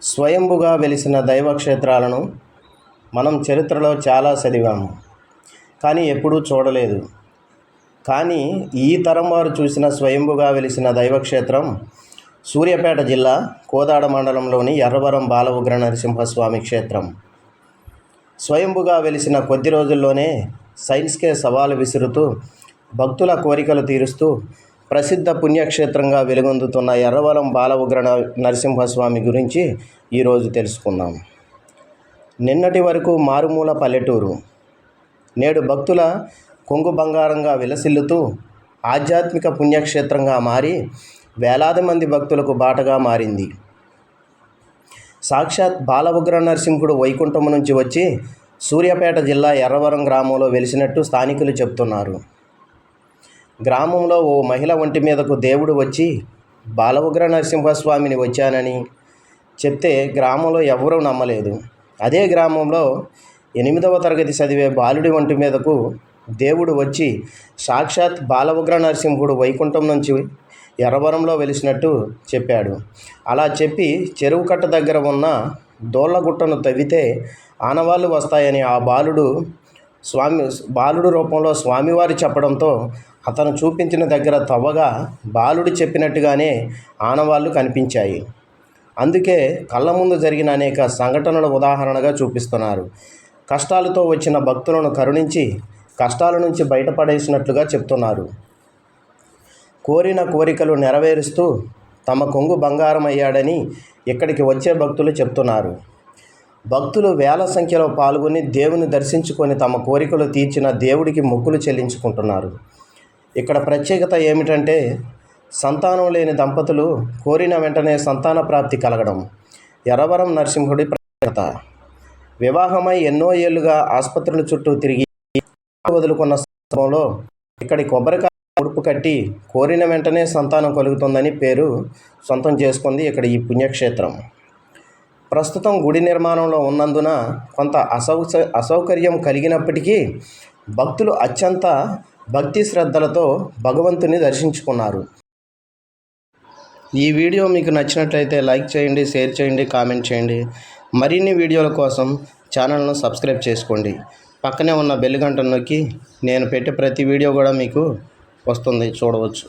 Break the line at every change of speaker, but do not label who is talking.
స్వయంభుగా వెలిసిన దైవక్షేత్రాలను మనం చరిత్రలో చాలా చదివాము, కానీ ఎప్పుడూ చూడలేదు. కానీ ఈ తరం వారు చూసిన స్వయంభుగా వెలిసిన దైవక్షేత్రం సూర్యాపేట జిల్లా కోదాడ మండలంలోని ఎర్రవరం బాల ఉగ్ర నరసింహస్వామి క్షేత్రం. స్వయంభుగా వెలిసిన కొద్ది రోజుల్లోనే సైన్స్కే సవాలు విసురుతూ భక్తుల కోరికలు తీరుస్తూ ప్రసిద్ధ పుణ్యక్షేత్రంగా వెలుగొందుతున్న ఎర్రవరం బాల ఉగ్ర నరసింహస్వామి గురించి ఈరోజు తెలుసుకుందాం. నిన్నటి వరకు మారుమూల పల్లెటూరు నేడు భక్తుల కొంగు బంగారంగా విలసిల్లుతూ ఆధ్యాత్మిక పుణ్యక్షేత్రంగా మారి వేలాది మంది భక్తులకు బాటగా మారింది. సాక్షాత్ బాల ఉగ్ర నరసింహుడు వైకుంఠం నుంచి వచ్చి సూర్యాపేట జిల్లా ఎర్రవరం గ్రామంలో వెలిసినట్టు స్థానికులు చెప్తున్నారు. గ్రామంలో ఓ మహిళ ఒంటి మీదకు దేవుడు వచ్చి బాల ఉగ్ర నరసింహస్వామిని వచ్చానని చెప్తే గ్రామంలో ఎవరూ నమ్మలేదు. అదే గ్రామంలో 8వ తరగతి చదివే బాలుడి ఒంటి మీదకు దేవుడు వచ్చి సాక్షాత్ బాల ఉగ్ర నరసింహుడు వైకుంఠం నుంచి ఎర్రవరంలో వెలిసినట్టు చెప్పాడు. అలా చెప్పి చెరువు కట్ట దగ్గర ఉన్న దోళ్లగుట్టను తవ్వితే ఆనవాళ్లు వస్తాయని ఆ బాలుడు రూపంలో స్వామివారి చెప్పడంతో అతను చూపించిన దగ్గర తవ్వగా బాలుడు చెప్పినట్టుగానే ఆనవాళ్లు కనిపించాయి. అందుకే కళ్ళ ముందు జరిగిన అనేక సంఘటనల ఉదాహరణగా చూపిస్తున్నారు. కష్టాలతో వచ్చిన భక్తులను కరుణించి కష్టాల నుంచి బయటపడేసినట్లుగా చెప్తున్నారు. కోరిన కోరికలు నెరవేరుస్తూ తమ కొంగు బంగారం అయ్యాడని ఇక్కడికి వచ్చే భక్తులు చెప్తున్నారు. భక్తులు వేల సంఖ్యలో పాల్గొని దేవుని దర్శించుకొని తమ కోరికలు తీర్చిన దేవుడికి మొక్కులు చెల్లించుకుంటున్నారు. ఇక్కడ ప్రత్యేకత ఏమిటంటే సంతానం లేని దంపతులు కోరిన వెంటనే సంతాన ప్రాప్తి కలగడం ఎర్రవరం నరసింహుడి ప్రత్యేకత. వివాహమై ఎన్నో ఏళ్లుగా ఆసుపత్రుల చుట్టూ తిరిగి వదులుకున్న సందర్భంలో ఇక్కడి కొబ్బరికాయ ఉడుపు కట్టి కోరిన వెంటనే సంతానం కలుగుతుందని పేరు సొంతం చేసుకుంది ఇక్కడ ఈ పుణ్యక్షేత్రం. ప్రస్తుతం గుడి నిర్మాణంలో ఉన్నందున కొంత అసౌకర్యం కలిగినప్పటికీ భక్తులు అత్యంత భక్తి శ్రద్ధలతో భగవంతుని దర్శించుకున్నారు. ఈ వీడియో మీకు నచ్చినట్లయితే లైక్ చేయండి, షేర్ చేయండి, కామెంట్ చేయండి. మరిన్ని వీడియోల కోసం ఛానల్ను సబ్స్క్రైబ్ చేసుకోండి. పక్కనే ఉన్న బెల్ గంటను నొక్కి నేను పెట్టే ప్రతి వీడియో కూడా మీకు వస్తుంది, చూడవచ్చు.